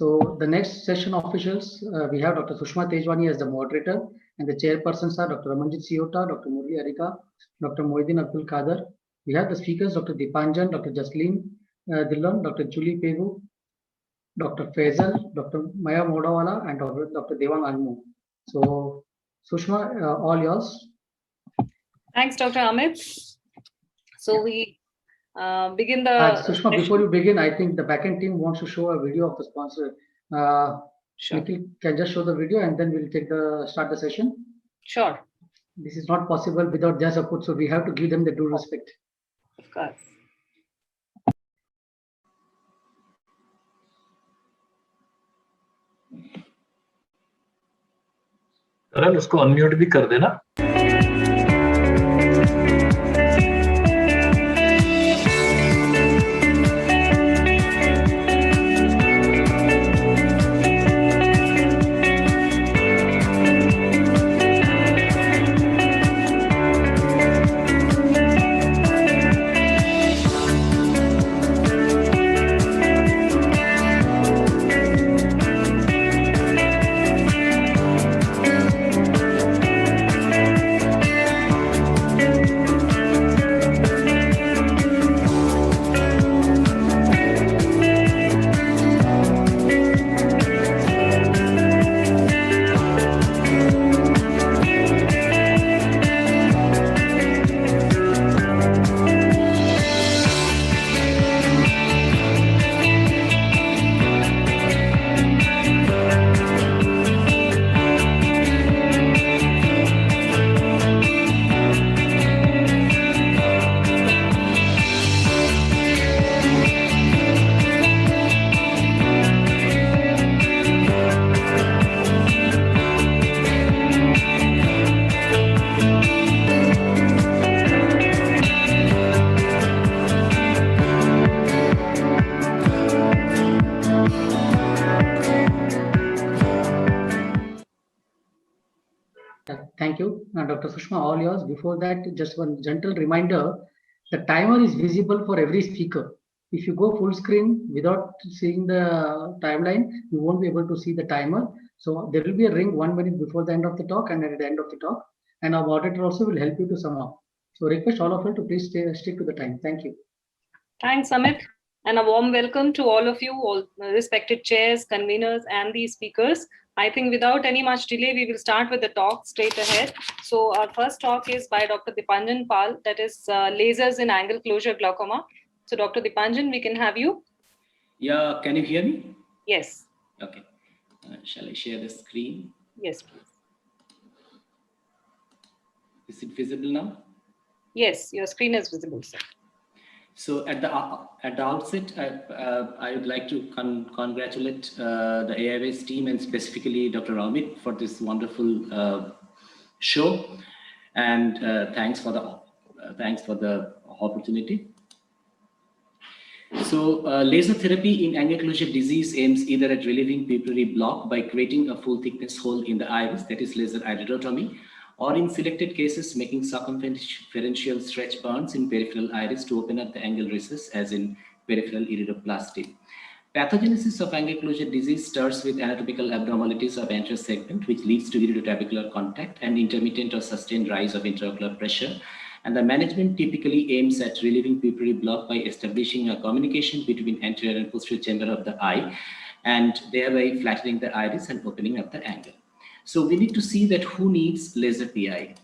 So the next session officials, we have Dr. Sushma Tejwani as the moderator, and the chairpersons are Dr. Amanjit Siota, Dr. Murli Arika, Dr. Mohiddin Abdul Kader. We have the speakers, Dr. Dipanjan, Dr. Jasleen Dillon, Dr. Julie Pegu, Dr. Faisal, Dr. Maya Modawala, and Dr. Devang Almu. So, Sushma, all yours. Thanks, Dr. Amit. So we begin the Sushma, session. before you begin, I think the backend team wants to show a video of the sponsor. Sure. Nikhil can just show the video and then we'll start the session. Sure. This is not possible without their support, so we have to give them the due respect. Of course. करण उसको unmute भी कर देना। Thank you, Dr. Sushma, all yours. Before that, just one gentle reminder, the timer is visible for every speaker. If you go full screen without seeing the timeline, you won't be able to see the timer. So there will be a ring 1 minute before the end of the talk and at the end of the talk. And our moderator also will help you to sum up. So request all of you to please stick to the time. Thank you. Thanks, Amit. And a warm welcome to all of you, all respected chairs, conveners, and the speakers. I think without any much delay, we will start with the talk straight ahead. So our first talk is by Dr. Dipanjan Pal, that is lasers in angle closure glaucoma. So Dr. Dipanjan, we can have you. Yeah, can you hear me? Yes. Okay. Shall I share the screen? Yes, please. Is it visible now? Yes, your screen is visible, sir. So at the outset, I would like to congratulate the AIWS team and specifically Dr. Amit for this wonderful show, and thanks for the opportunity. So laser therapy in angle closure disease aims either at relieving pupillary block by creating a full thickness hole in the iris, that is laser iridotomy, or in selected cases making circumferential stretch burns in peripheral iris to open up the angle recess, as in peripheral iridoplasty. Pathogenesis of angle closure disease starts with anatomical abnormalities of anterior segment, which leads to iridotabicular contact and intermittent or sustained rise of intraocular pressure. And the management typically aims at relieving pupillary block by establishing a communication between anterior and posterior chamber of the eye, and thereby flattening the iris and opening up the angle. So we need to see that who needs laser PI.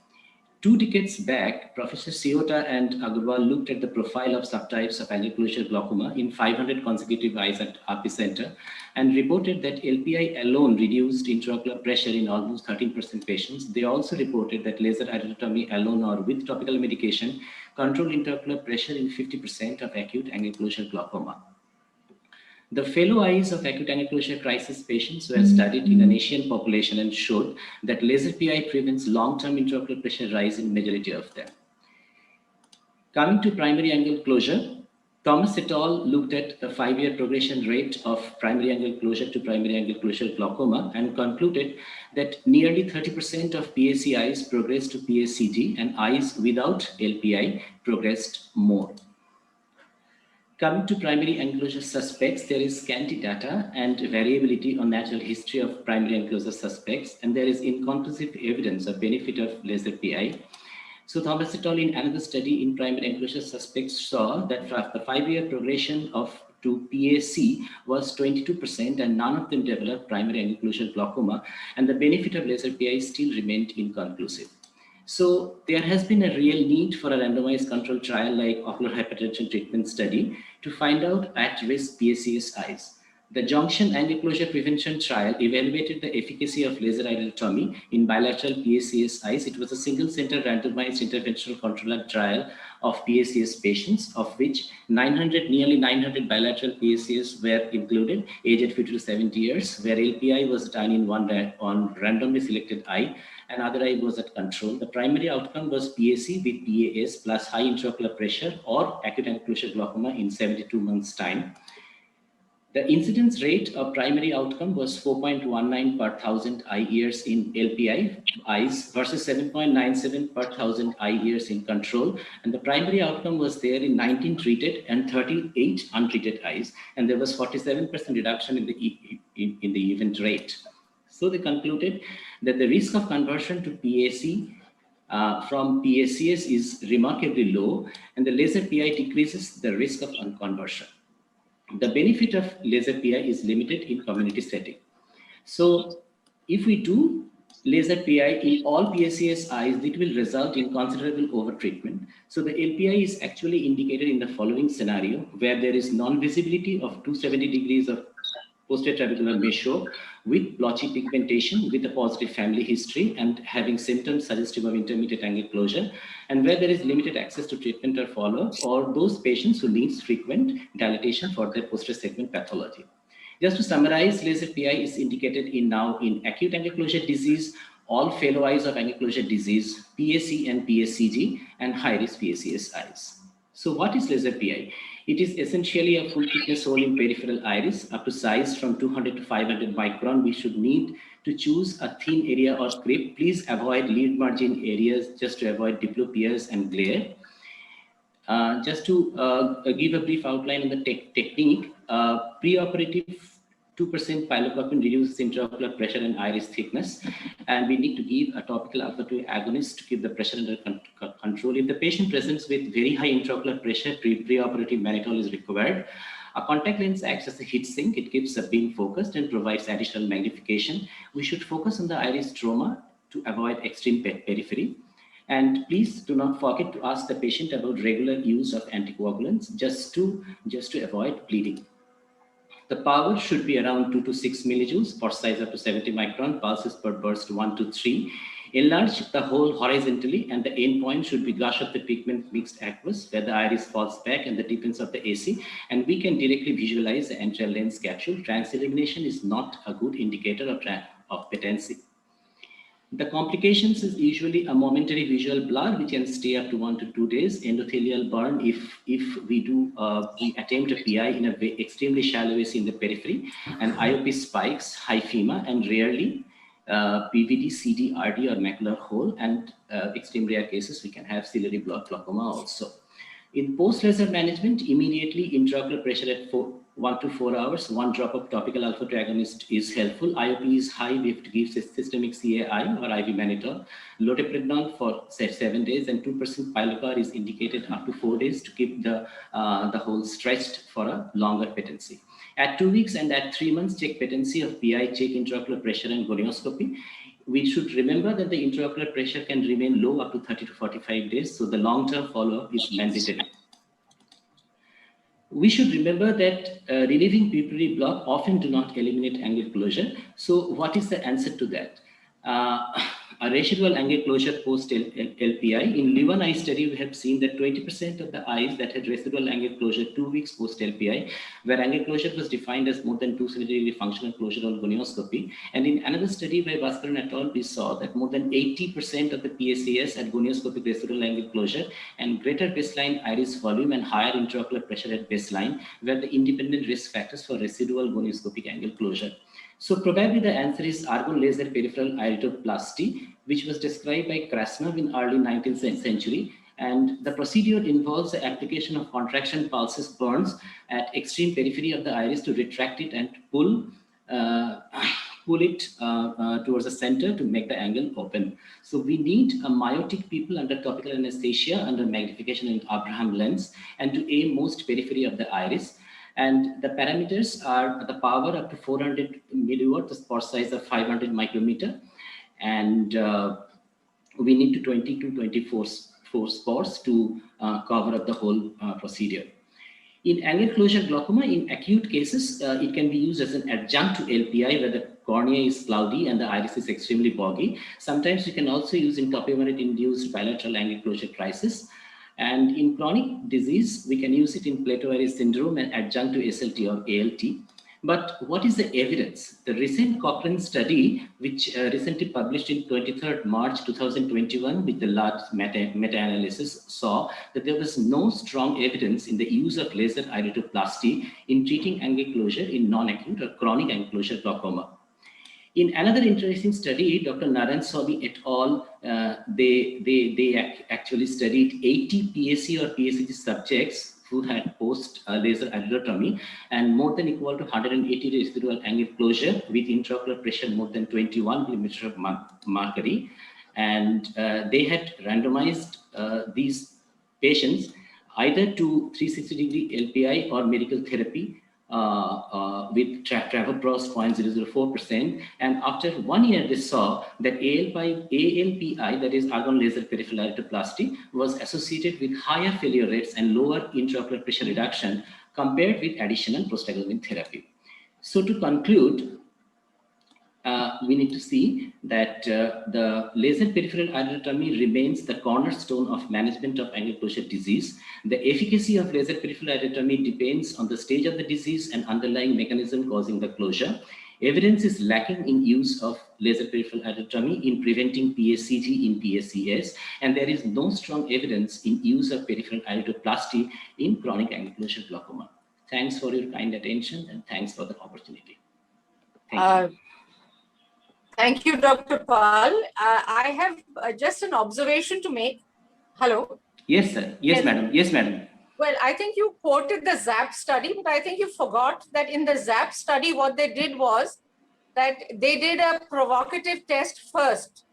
2 decades back, Professor Siota and Agarwal looked at the profile of subtypes of angle closure glaucoma in 500 consecutive eyes at RP Center and reported that LPI alone reduced intraocular pressure in almost 13% patients. They also reported that laser iridotomy alone or with topical medication controlled intraocular pressure in 50% of acute angle closure glaucoma. The fellow eyes of acute angle closure crisis patients were studied in an Asian population and showed that laser PI prevents long-term intraocular pressure rise in majority of them. Coming to primary angle closure, Thomas et al. Looked at the 5-year progression rate of primary angle closure to primary angle closure glaucoma and concluded that nearly 30% of PAC eyes progressed to PACG and eyes without LPI progressed more. Coming to primary ankylosing suspects, there is scanty data and variability on natural history of primary ankylosing suspects, and there is inconclusive evidence of benefit of laser PI. So Thomas et al. In another study in primary ankylosing suspects saw that the 5-year progression to PAC was 22%, and none of them developed primary ankylosing glaucoma, and the benefit of laser PI still remained inconclusive. So there has been a real need for a randomized controlled trial like ocular hypertension treatment study to find out at-risk PACS eyes. The Junction Angle Closure Prevention Trial evaluated the efficacy of laser iridotomy in bilateral PACS eyes. It was a single-center randomized interventional controlled trial of PACS patients, of which nearly 900 bilateral PACS were included, aged 50 to 70 years, where LPI was done in one randomly selected eye, and other eye was at control. The primary outcome was PAC with PAS plus high intraocular pressure or acute ankylosing glaucoma in 72 months' time. The incidence rate of primary outcome was 4.19 per 1,000 eye years in LPI eyes versus 7.97 per 1,000 eye years in control. And the primary outcome was there in 19 treated and 38 untreated eyes. And there was 47% reduction in the event rate. So they concluded that the risk of conversion to PAC from PACS is remarkably low, and the laser PI decreases the risk of unconversion. The benefit of laser PI is limited in community setting. So if we do laser PI in all PACS eyes, it will result in considerable overtreatment. So the LPI is actually indicated in the following scenario, where there is non-visibility of 270 degrees of posterior trabecular measure with blotchy pigmentation with a positive family history and having symptoms suggestive of intermediate angle closure, and where there is limited access to treatment or follow-up, or those patients who need frequent dilatation for their posterior segment pathology. Just to summarize, laser PI is indicated in acute angle closure disease, all fellow eyes of angle closure disease, PAC and PSCG, and high-risk PACS eyes. So what is laser PI? It is essentially a full thickness hole in peripheral iris up to size from 200 to 500 micron. We should need to choose a thin area or crypt. Please avoid lid margin areas just to avoid diplopias and glare. Just to give a brief outline on the technique, preoperative 2% pilocarpine reduces intraocular pressure and iris thickness, and we need to give a topical alpha-2 agonist to keep the pressure under control. If the patient presents with very high intraocular pressure, preoperative mannitol is required. A contact lens acts as a heat sink. It keeps the beam focused and provides additional magnification. We should focus on the iris stroma to avoid extreme periphery. And please do not forget to ask the patient about regular use of anticoagulants just to avoid bleeding. The power should be around 2 to 6 millijoules, for size up to 70 micron, pulses per burst 1 to 3. Enlarge the hole horizontally, and the end point should be gush of the pigment mixed aqueous, where the iris falls back and the deepens of the AC, and we can directly visualize the antral lens capsule. Transillumination is not a good indicator of patency. The complications is usually a momentary visual blur, which can stay up to 1 to 2 days. Endothelial burn if we attempt a PI in a extremely shallow AC in the periphery, and IOP spikes, hyphema, and rarely PVD, CD, RD, or macular hole, and extreme rare cases we can have ciliary block glaucoma also. In post-laser management, immediately intraocular pressure at 1 to 4 hours, 1 drop of topical alpha-2 agonist is helpful. IOP is high, we have to give systemic CAI or IV mannitol. Loteprednol for 7 days, and 2% pilocar is indicated up to 4 days to keep the hole stretched for a longer patency. At 2 weeks and at 3 months, check patency of PI, check intraocular pressure and gonioscopy. We should remember that the intraocular pressure can remain low up to 30 to 45 days, so the long-term follow-up is mandatory. We should remember that relieving pupillary block often do not eliminate angle closure. So what is the answer to that? A residual angle closure post LPI. In Leuven eye study, we have seen that 20% of the eyes that had residual angle closure 2 weeks post LPI, where angle closure was defined as more than 270 degree functional closure on gonioscopy. And in another study by Bhaskaran et al., we saw that more than 80% of the PACS had gonioscopic residual angle closure and greater baseline iris volume and higher intraocular pressure at baseline, were the independent risk factors for residual gonioscopic angle closure. So probably the answer is argon laser peripheral iridoplasty, which was described by Krasnov in early 19th century. And the procedure involves the application of contraction pulses burns at extreme periphery of the iris to retract it and pull it towards the center to make the angle open. So we need a myotic pupil under topical anesthesia under magnification in Abraham lens and to aim most periphery of the iris. And the parameters are the power up to 400 milliwatt, the spot size of 500 micrometer. And we need to 20 to 24 spots to cover up the whole procedure. In angle closure glaucoma, in acute cases, it can be used as an adjunct to LPI where the cornea is cloudy and the iris is extremely foggy. Sometimes you can also use in topiramate-induced bilateral angle closure crisis. And in chronic disease, we can use it in Plateau iris syndrome and adjunct to SLT or ALT. But what is the evidence? The recent Cochrane study, which recently published in 23rd March 2021 with the large meta-analysis, saw that there was no strong evidence in the use of laser iridoplasty in treating angle closure in non-acute or chronic angle closure glaucoma. In another interesting study, Dr. Narayan Swamy et al., they actually studied 80 PSC or PSCG subjects who had post-laser iridotomy and more than equal to 180 residual angle closure with intraocular pressure more than 21 millimeter of mercury. And they had randomized these patients either to 360-degree LPI or medical therapy with travoprost 0.004%. And after 1 year, they saw that ALPI, that is argon laser peripheral iridoplasty, was associated with higher failure rates and lower intraocular pressure reduction compared with additional prostaglandin therapy. So to conclude, we need to see that the laser peripheral iridotomy remains the cornerstone of management of angle closure disease. The efficacy of laser peripheral iridotomy depends on the stage of the disease and underlying mechanism causing the closure. Evidence is lacking in use of laser peripheral iridotomy in preventing PSCG in PSCS, and there is no strong evidence in use of peripheral iridoplasty in chronic angle closure glaucoma. Thanks for your kind attention and thanks for the opportunity. Thank you. Thank you, Dr. Pal. I have just an observation to make. Hello? Yes, sir. Yes, madam. Yes, madam. Well, I think you quoted the ZAP study, but I think you forgot that in the ZAP study, what they did was that they did a provocative test first.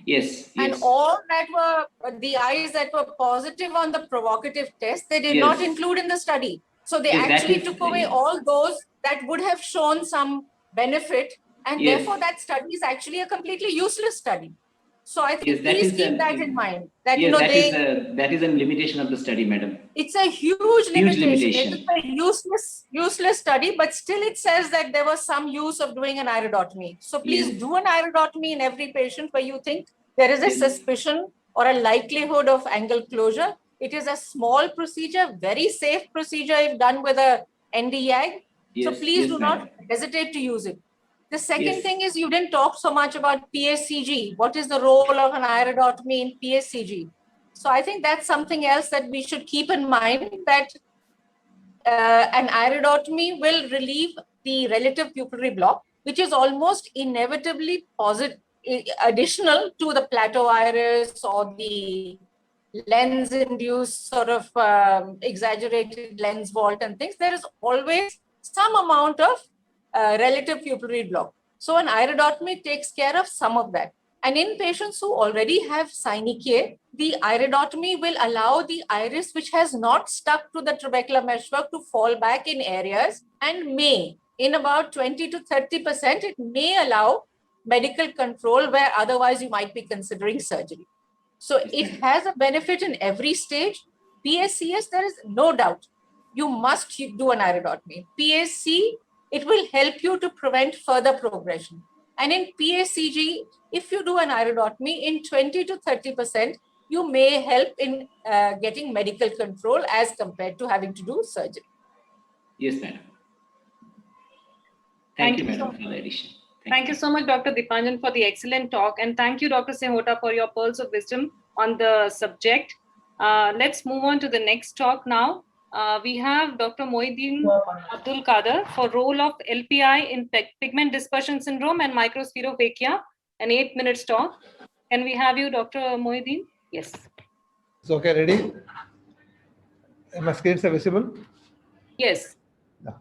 Yes. And all that were the eyes that were positive on the provocative test, they did not include in the study. So they actually took away all those that would have shown some benefit. And therefore, that study is actually a completely useless study. So I think please keep that in mind. That, that is a limitation of the study, madam. It's a huge limitation. It's a useless study, but still it says that there was some use of doing an iridotomy. So please do an iridotomy in every patient where you think there is a suspicion or a likelihood of angle closure. It is a small procedure, very safe procedure if done with a Nd:YAG. So please do not hesitate to use it. The second thing is you didn't talk so much about PSCG. What is the role of an iridotomy in PSCG? So I think that's something else that we should keep in mind, that an iridotomy will relieve the relative pupillary block, which is almost inevitably additional to the plateau iris or the lens-induced sort of exaggerated lens vault and things. There is always some amount of relative pupillary block. So an iridotomy takes care of some of that. And in patients who already have synechiae, the iridotomy will allow the iris, which has not stuck to the trabecular meshwork, to fall back in areas, and may, in about 20 to 30%, it may allow medical control where otherwise you might be considering surgery. So it has a benefit in every stage. PSCS, there is no doubt. You must do an iridotomy. PSC, it will help you to prevent further progression. And in PSCG, if you do an iridotomy in 20 to 30%, you may help in getting medical control as compared to having to do surgery. Yes, madam. Thank you, madam, for the addition. Thank you so much, Dr. Deepanjan, for the excellent talk. And thank you, Dr. Sehota, for your pearls of wisdom on the subject. Let's move on to the next talk now. We have Dr. Mohiuddin Abdul Qadir for role of LPI in pigment dispersion syndrome and microspherophakia, an 8-minute talk. Can we have you, Dr. Mohiuddin? Yes. So, okay, ready? My screens are visible? Yes. Yeah.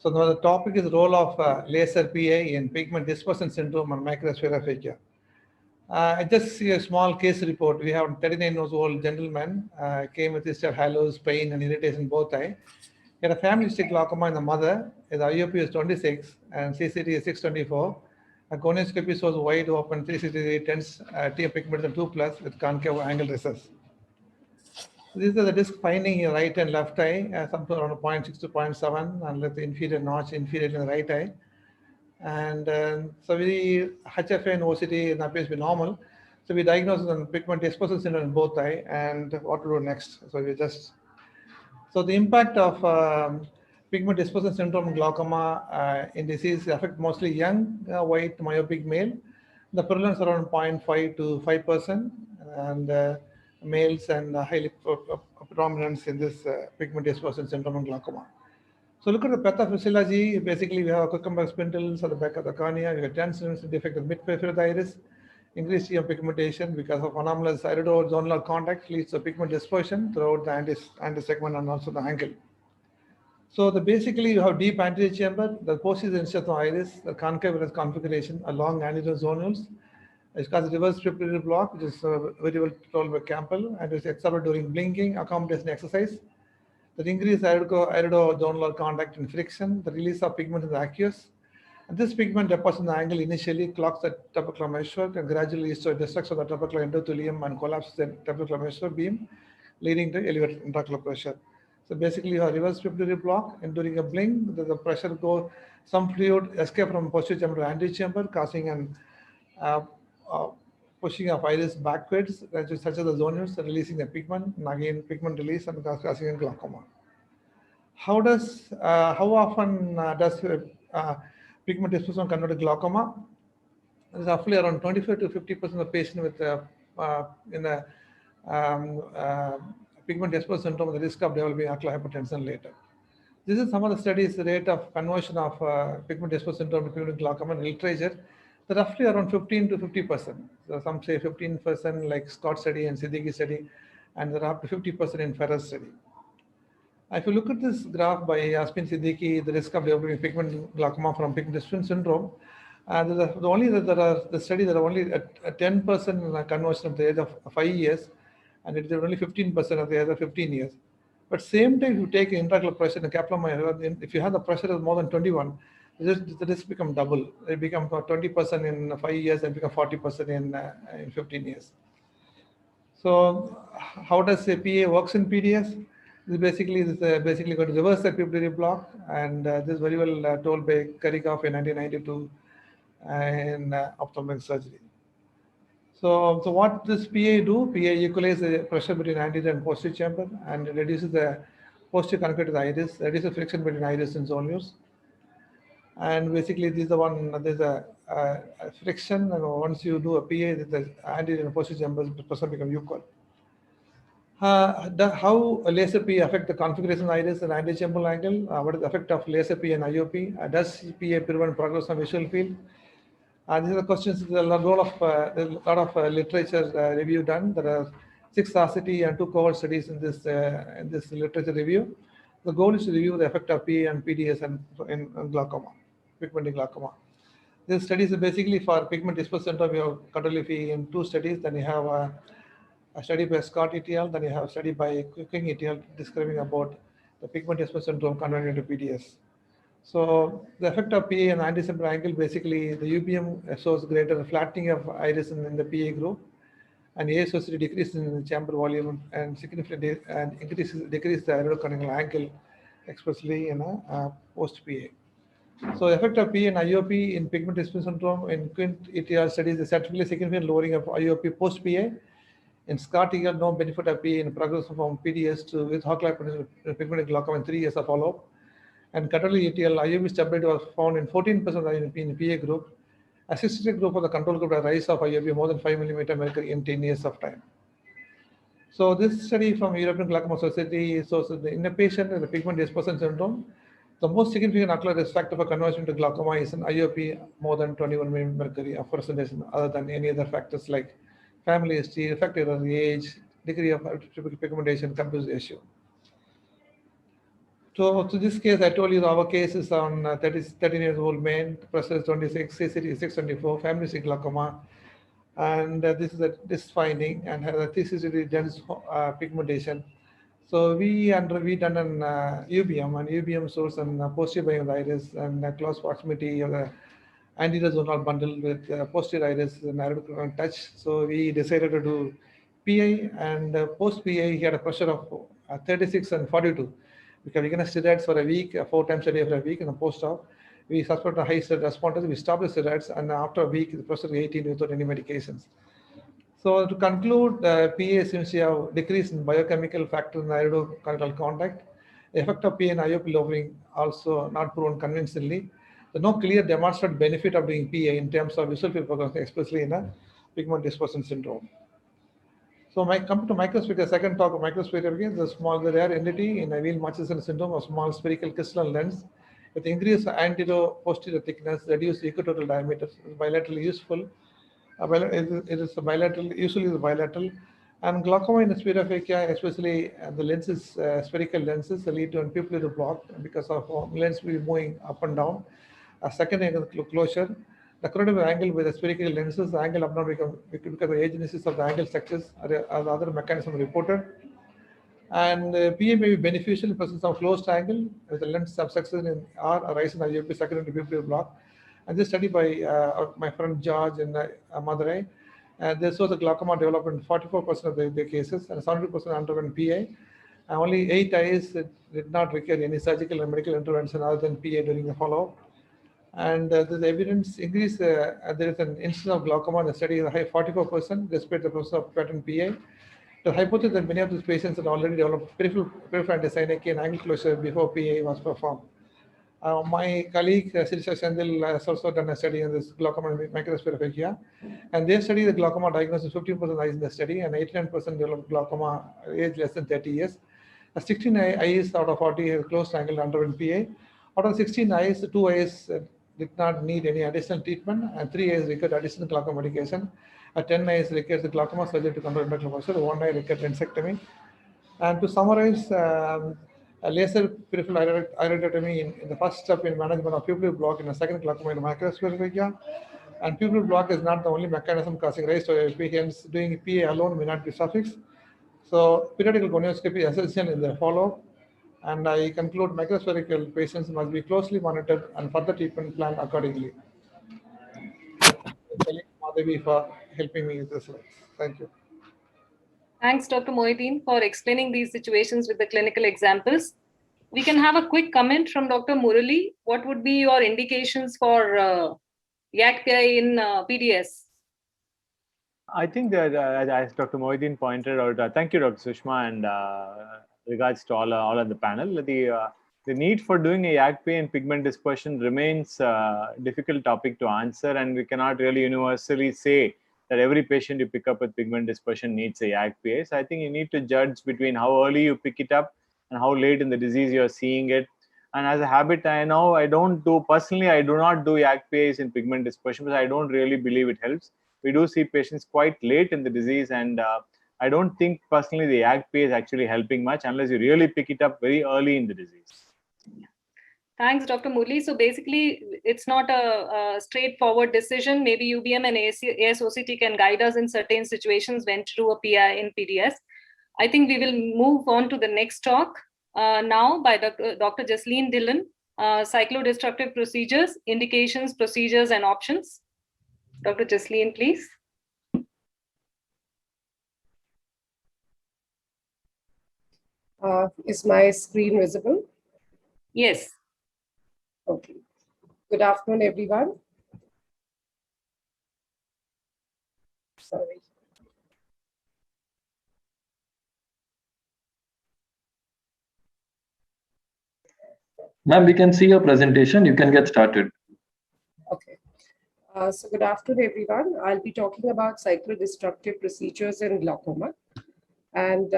So now the topic is role of laser PA in pigment dispersion syndrome and microspheraphakia. I just see a small case report. We have a 39 years old gentleman came with history of halos, pain, and irritation in both eye. He had a family history glaucoma in the mother. His IOP is 26 and CCT is 624. A conioscopy shows wide open 363 tense T pigment 2+ with concave angle recess. These are the disc finding in right and left eye, somewhere around 0.6 to 0.7, and let the inferior notch inferior in the right eye. And so we HFA and OCT appears to be normal. So we diagnose the pigment dispersal syndrome in both eye and what to do next. So the impact of pigment dispersal syndrome glaucoma in disease affect mostly young white myopic male. The prevalence around 0.5 to 5%, and males and highly prominence in this pigment dispersal syndrome and glaucoma. So look at the pathophysiology. Basically, we have cucumber spindles at the back of the cornea. We have translucent defect of mid-peripheral of the iris, increased pigmentation because of anomalous iridozonular contact leads to pigment dispersion throughout the anti-segment and also the angle. So basically, you have deep anterior chamber, the posterior incision of the iris, the concave iris configuration along anterior zonules. It's called reverse pupillary block, which is very well told by Campbell, and it's exacerbated during blinking, accommodation exercise. The increased iridozonular contact and friction, the release of pigment in the aqueous. And this pigment deposits in the angle initially clogs the trabecular measure and gradually leads to a destruction of the trabecular endothelium and collapses the trabecular measure beam, leading to elevated intraocular pressure. So basically, you have reverse pupillary block, and during a blink, the pressure goes, some fluid escape from posterior chamber to anterior chamber, causing an pushing of iris backwards, such as the zonules, releasing the pigment, and again pigment release and causing a glaucoma. How often does pigment dispersion convert to glaucoma? There's roughly around 25 to 50% of patients with pigment dispersal syndrome, the risk of developing ocular hypertension later. This is some of the studies, the rate of conversion of pigment dispersal syndrome to pigment glaucoma in literature. They're roughly around 15 to 50%. So some say 15% like Scott study and Siddiqui study, and there are up to 50% in Ferrer study. If you look at this graph by Yasmin Siddiqui, the risk of developing pigment glaucoma from pigment dispersal syndrome, the study that are only a 10% conversion at the age of 5 years, and it is only 15% at the age of 15 years. But same time, if you take intraocular pressure and Kaplan-Meier, if you have the pressure of more than 21, the risk become double. It become 20% in 5 years and become 40% in 15 years. So how does a PA works in PDS? This is basically going to reverse the pupillary block, and this is very well told by Karikov in 1992 in ophthalmic surgery. So what does PA do? PA equalizes the pressure between anterior and posterior chamber and reduces the posterior contact to the iris, reduces friction between iris and zonules. And basically, there's a friction, and once you do a PA, the anterior and posterior chambers become equal. How a laser PA affect the configuration of iris and anterior chamber angle? What is the effect of laser PA and IOP? Does PA prevent progress on visual field? These are the questions. There's a lot of literature review done. There are 6 RCT and 2 cohort studies in this literature review. The goal is to review the effect of PA and PDS in glaucoma, pigmented glaucoma. This studies are basically for pigment dispersal syndrome. You have Catulliffi in 2 studies. Then you have a study by Scott et al. Then you have a study by King et al. Describing about the pigment dispersal syndrome converted into PDS. So the effect of PA and anti-symbol angle, basically the UPM shows greater flattening of iris in the PA group, and A-associated decrease in chamber volume and significantly decrease the iridocorneal angle, especially in a post-PA. So the effect of PA and IOP in pigment dispersal syndrome in Quint et al. Studies is statistically significant lowering of IOP post-PA. In Scott et al., no benefit of PA in progression from PDS to with ocular pigmented glaucoma in 3 years of follow-up. And Catulliffi et al. IOP stability was found in 14% of the PA group. Assisted group of the control group had a rise of IOP more than 5 mm mercury in 10 years of time. So this study from European Glaucoma Society shows that in a patient with the pigment dispersal syndrome, the most significant ocular risk factor for conversion to glaucoma is an IOP more than 21 mm mercury of percentage, other than any other factors like family history, effective on the age, degree of pigmentation confuse issue. So this case, I told you our case is on 13 years old man, pressure is 26, CCT is 624, family is glaucoma, and this finding and has a CCT dense pigmentation. So we done an UBM, and UBM shows an posterior biome of the iris and close proximity of the anterior zonal bundle with posterior iris and narrow touch. So we decided to do PI, and post PI he had a pressure of 36 and 42. Because we can have steroids for a week, 4 times a day for a week in the post-op. We suspect a high steroid responders, we stopped the steroids, and after a week, the pressure is 18 without any medications. So to conclude, PA seems to have decrease in biochemical factor in iridocorneal contact. The effect of PA in IOP lowering also not proven convincingly. There's no clear demonstrated benefit of doing PA in terms of visual field focus, especially in a pigment dispersion syndrome. So come to microsphere, second talk of microsphere again, the rare entity in Weill-Marchesani syndrome, a small spherical crystalline lens with increased anterior-posterior thickness, reduced equatorial diameter, bilaterally useful. It is bilateral, usually is bilateral. And glaucoma in the spherophakia, especially the lenses, spherical lenses, lead to pupil to block because of lens will be moving up and down. A second angle closure. The correlative angle with the spherical lenses, the angle abnormal because of the agenesis of the angle structures are the other mechanism reported. And PA may be beneficial in presence of closed angle with the lens subsection in R arise in IOP secondary pupil block. And this study by my friend George in Madurai, they saw the glaucoma development in 44% of the cases and 72% underwent PA. And only 8 eyes did not require any surgical and medical intervention other than PA during the follow-up. And the evidence increase, there is an incidence of glaucoma in the study is high 44% despite the process of pattern PA. The hypothesis that many of these patients had already developed peripheral anti-cyanic and angle closure before PA was performed. My colleague Sirisha Shandil has also done a study on this glaucoma microspherophakia, and they studied the glaucoma diagnosis 15% eyes in the study, and 89% developed glaucoma age less than 30 years. 16 eyes out of 40 have closed angle underwent PA. Out of 16 eyes, 2 eyes did not need any additional treatment, and 3 eyes required additional glaucoma medication. 10 eyes requires the glaucoma surgery to control intraocular pressure. 1 eye required lensectomy. And to summarize, a laser peripheral iridotomy in the first step in management of pupil block in the second glaucoma in microspherophakia. And pupil block is not the only mechanism causing raised IOP, hence doing PA alone may not be sufficient. So periodical gonioscopy is essential in the follow-up. And I conclude microspherical patients must be closely monitored and further treatment planned accordingly. Thank Madhavi for helping me with this. Thank you. Thanks, Dr. Mohiuddin, for explaining these situations with the clinical examples. We can have a quick comment from Dr. Murali. What would be your indications for YAG-PI in PDS? I think that as Dr. Mohiuddin pointed out, thank you, Dr. Sushma, and regards to all on the panel. The need for doing a YAG-PI in pigment dispersion remains a difficult topic to answer, and we cannot really universally say that every patient you pick up with pigment dispersion needs a YAG-PI. So I think you need to judge between how early you pick it up and how late in the disease you're seeing it. And as a habit, I know I do not do YAG-PIs in pigment dispersion because I don't really believe it helps. We do see patients quite late in the disease, and I don't think personally the YAG-PI is actually helping much unless you really pick it up very early in the disease. Thanks, Dr. Murali. So basically, it's not a straightforward decision. Maybe UBM and ASOCT can guide us in certain situations when to do a PI in PDS. I think we will move on to the next talk now by Dr. Jasleen Dillon, cyclodestructive procedures, indications, procedures, and options. Dr. Jasleen, please. Is my screen visible? Yes. Okay. Good afternoon, everyone. Sorry. Ma'am, we can see your presentation. You can get started. Okay. So good afternoon, everyone. I'll be talking about cyclodestructive procedures in glaucoma. And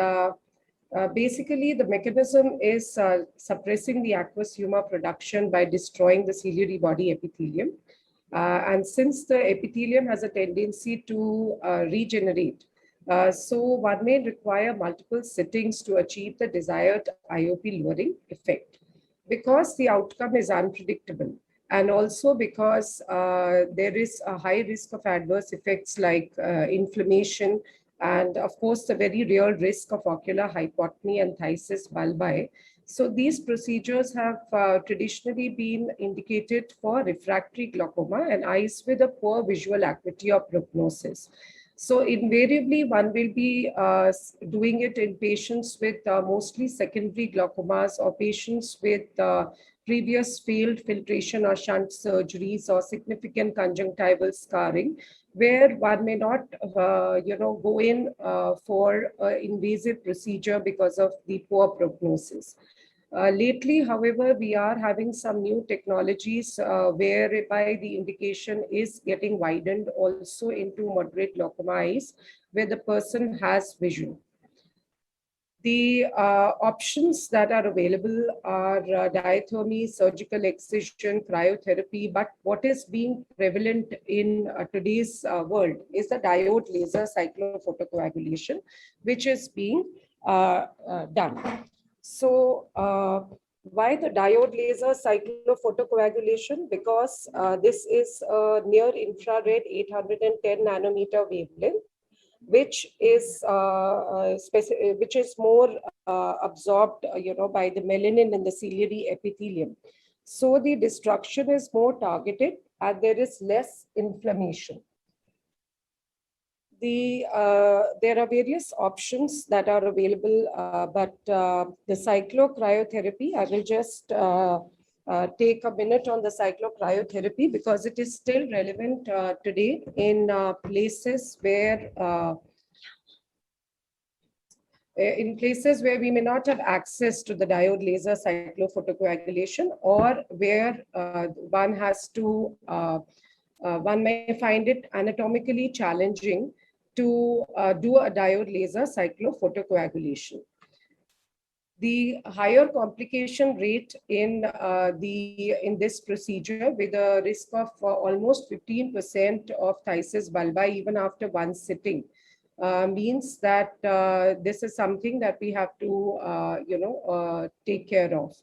basically, the mechanism is suppressing the aqueous humor production by destroying the ciliary body epithelium. And since the epithelium has a tendency to regenerate So one may require multiple sittings to achieve the desired IOP lowering effect, because the outcome is unpredictable, and also because there is a high risk of adverse effects like inflammation, and of course the very real risk of ocular hypotony and phthisis bulbi. So these procedures have traditionally been indicated for refractory glaucoma and eyes with a poor visual acuity or prognosis. So invariably, one will be doing it in patients with mostly secondary glaucomas, or patients with previous failed filtration or shunt surgeries or significant conjunctival scarring, where one may not, go in for invasive procedure because of the poor prognosis. Lately, however, we are having some new technologies whereby the indication is getting widened also into moderate glaucoma eyes, where the person has vision. The options that are available are diathermy, surgical excision, cryotherapy, but what is being prevalent in today's world is the diode laser cyclophotocoagulation, which is being done. So why the diode laser cyclophotocoagulation? Because this is a near infrared 810 nanometer wavelength, which is more absorbed, by the melanin in the ciliary epithelium. So the destruction is more targeted and there is less inflammation. There are various options that are available, but the cyclocryotherapy, I will just take a minute on the cyclocryotherapy because it is still relevant today in places where we may not have access to the diode laser cyclophotocoagulation, or where one may find it anatomically challenging to do a diode laser cyclophotocoagulation. The higher complication rate in this procedure, with a risk of almost 15% of phthisis bulbi even after one sitting, means that this is something that we have to take care of.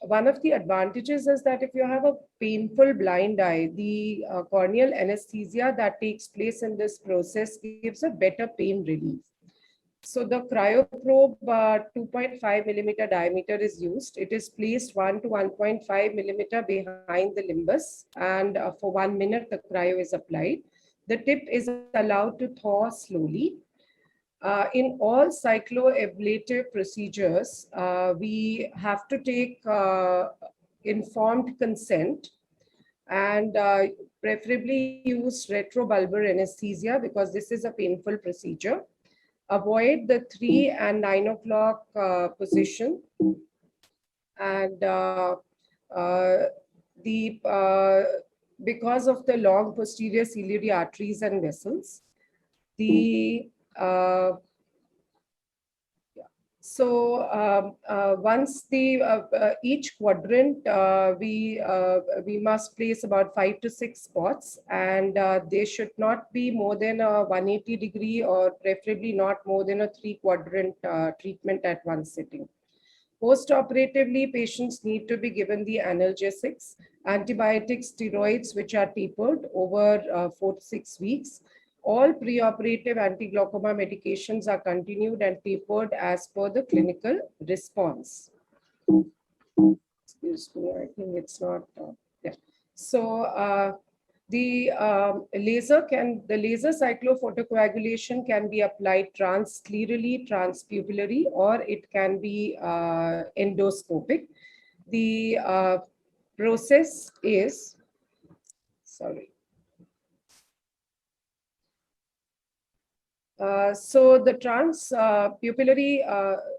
One of the advantages is that if you have a painful blind eye, the corneal anesthesia that takes place in this process gives a better pain relief. So the cryoprobe 2.5 millimeter diameter is used. It is placed 1 to 1.5 millimeter behind the limbus, and for 1 minute the cryo is applied. The tip is allowed to thaw slowly. In all cycloablative procedures, we have to take informed consent, and preferably use retrobulbar anesthesia because this is a painful procedure. Avoid the 3 and 9 o'clock position, and because of the long posterior ciliary arteries and vessels, once each quadrant, we must place about 5 to 6 spots, and they should not be more than a 180 degree, or preferably not more than a 3-quadrant treatment at one sitting. Post-operatively, patients need to be given the analgesics, antibiotics, steroids, which are tapered over 4 to 6 weeks. All preoperative anti-glaucoma medications are continued and tapered as per the clinical response. Excuse me, I think it's not. Yeah. So the laser cyclophotocoagulation can be applied transsclerally, transpupillary, or it can be endoscopic. The process is, so the transpupillary,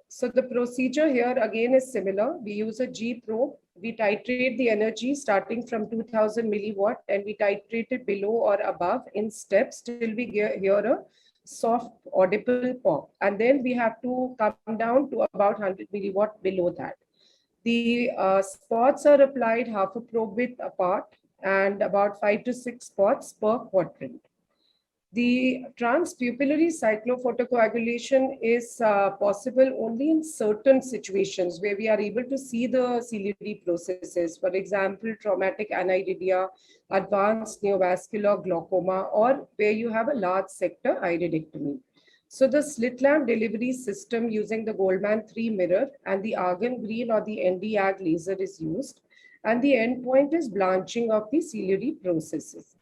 so the procedure here again is similar. We use a G probe. We titrate the energy starting from 2000 milliwatt, and we titrate it below or above in steps till we hear a soft audible pop. And then we have to come down to about 100 milliwatt below that. The spots are applied half a probe width apart, and about 5 to 6 spots per quadrant. The transpupillary cyclophotocoagulation is possible only in certain situations where we are able to see the ciliary processes. For example, traumatic aniridia, advanced neovascular glaucoma, or where you have a large sector iridectomy. So the slit lamp delivery system using the Goldman 3 mirror and the argon green or the Nd:YAG laser is used, and the endpoint is blanching of the ciliary processes.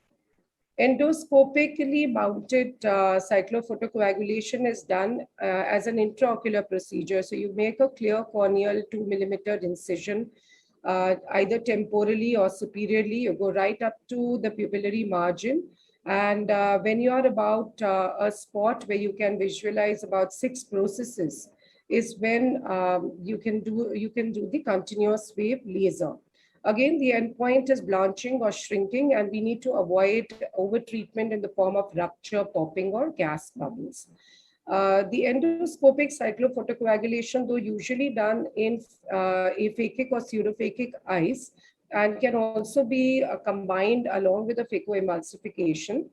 Endoscopically mounted cyclophotocoagulation is done as an intraocular procedure. So you make a clear corneal 2 millimeter incision, either temporally or superiorly. You go right up to the pupillary margin. And when you are about a spot where you can visualize about 6 processes is when you can do the continuous wave laser. Again, the endpoint is blanching or shrinking, and we need to avoid overtreatment in the form of rupture, popping, or gas bubbles. The endoscopic cyclophotocoagulation, though usually done in aphakic or pseudophakic eyes, and can also be combined along with a phacoemulsification.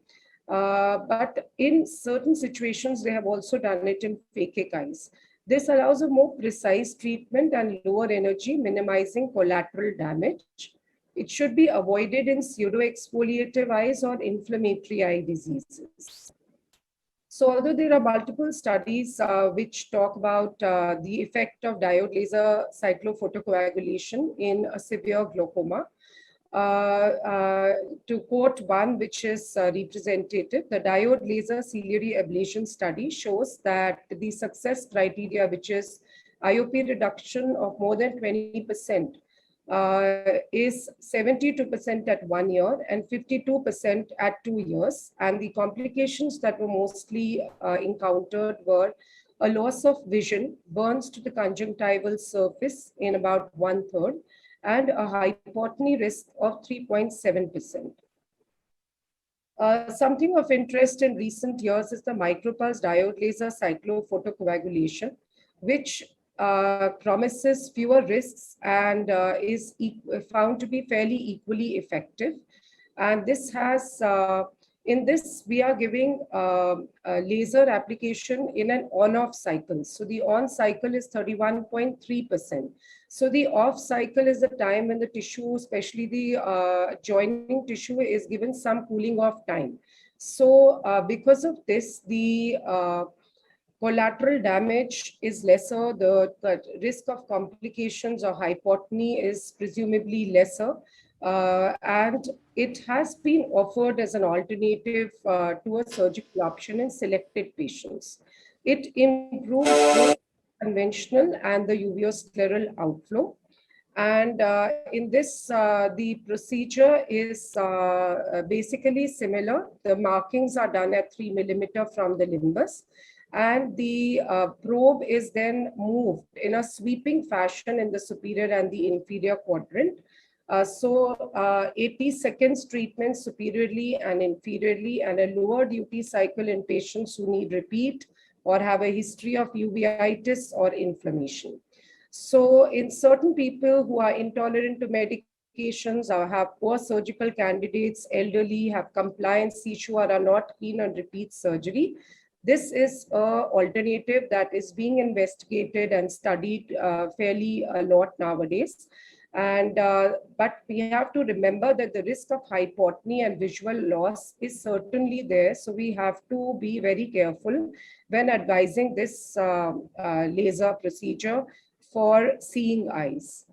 But in certain situations, they have also done it in phakic eyes. This allows a more precise treatment and lower energy, minimizing collateral damage. It should be avoided in pseudoexfoliative eyes or inflammatory eye diseases. So although there are multiple studies which talk about the effect of diode laser cyclophotocoagulation in a severe glaucoma, to quote one which is representative, the diode laser ciliary ablation study shows that the success criteria, which is IOP reduction of more than 20%, is 72% at 1 year and 52% at 2 years. And the complications that were mostly encountered were a loss of vision, burns to the conjunctival surface in about 1/3, and a hypotony risk of 3.7%. Something of interest in recent years is the micropulse diode laser cyclophotocoagulation, which promises fewer risks and is found to be fairly equally effective. And this has, in this, we are giving a laser application in an on-off cycle. So the on cycle is 31.3%. So the off cycle is the time when the tissue, especially the joining tissue, is given some cooling off time. So because of this, the collateral damage is lesser, the risk of complications or hypotony is presumably lesser, and it has been offered as an alternative to a surgical option in selected patients. It improves both conventional and the uveoscleral outflow. And in this, the procedure is basically similar. The markings are done at 3 millimeter from the limbus, and the probe is then moved in a sweeping fashion in the superior and the inferior quadrant. So 80 seconds treatment superiorly and inferiorly, and a lower duty cycle in patients who need repeat or have a history of uveitis or inflammation. So in certain people who are intolerant to medications or have poor surgical candidates, elderly, have compliance issue, or are not keen on repeat surgery, this is an alternative that is being investigated and studied fairly a lot nowadays. And but we have to remember that the risk of hypotony and visual loss is certainly there. So we have to be very careful when advising this laser procedure for seeing eyes.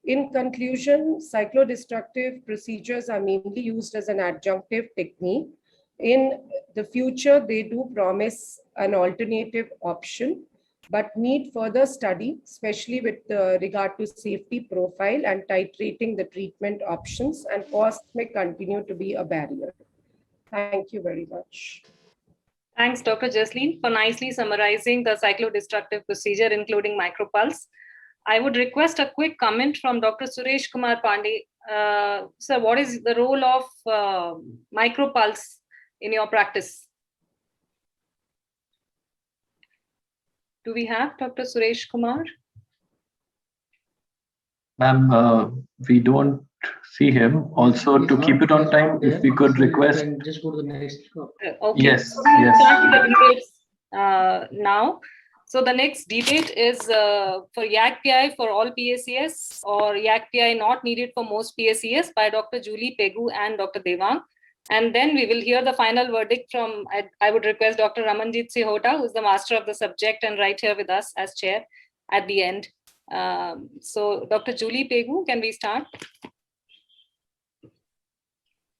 In conclusion, cyclodestructive procedures are mainly used as an adjunctive technique. In the future, they do promise an alternative option, but need further study, especially with regard to safety profile and titrating the treatment options, and cost may continue to be a barrier. Thank you very much. Thanks, Dr. Jasleen, for nicely summarizing the cyclodestructive procedure, including micropulse. I would request a quick comment from Dr. Suresh Kumar Pandey. Sir, what is the role of micropulse in your practice? Do we have Dr. Suresh Kumar? Ma'am, we don't see him. Also, He's to not- keep it on he's time, not if there. we could So you request. can just go to the next. Okay. Yes, So we'll yes. start with the debates now. So the next debate is for YAC-PI for all PACS or YAC-PI not needed for most PACS by Dr. Julie Pegu and Dr. Devang. And then we will hear the final verdict from, I would request Dr. Ramanjit Sihota, who's the master of the subject and right here with us as chair at the end. So Dr. Julie Pegu, can we start?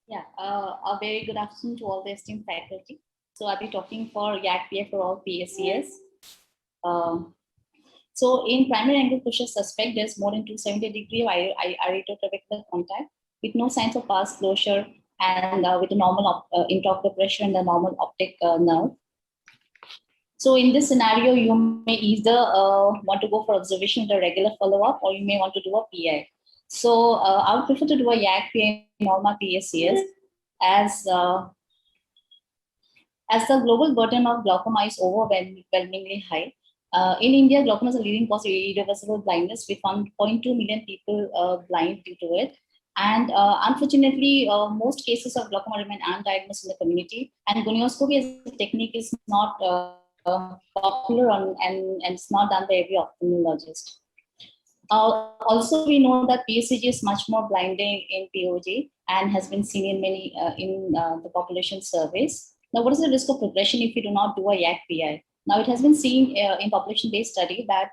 Yeah, a very good afternoon to all the esteemed faculty. So I'll be talking for YAC-PI for all PACS. So in primary angle closure suspect, there's more than 270° of iridotrabecular contact with no signs of pulse closure and with a normal intraocular pressure and the normal optic nerve. So in this scenario, you may either want to go for observation with a regular follow-up, or you may want to do a PI. So I would prefer to do a YAC-PI in all my PACS as the global burden of glaucoma is overwhelmingly high. In India, glaucoma is a leading cause of irreversible blindness, with 1.2 million people blind due to it. And unfortunately, most cases of glaucoma remain undiagnosed in the community. And gonioscopy as a technique is not popular and it's not done by every ophthalmologist. Also, we know that PSCG is much more blinding in POG and has been seen in many the population surveys. Now, what is the risk of progression if we do not do a YAC-PI? Now, it has been seen in population-based study that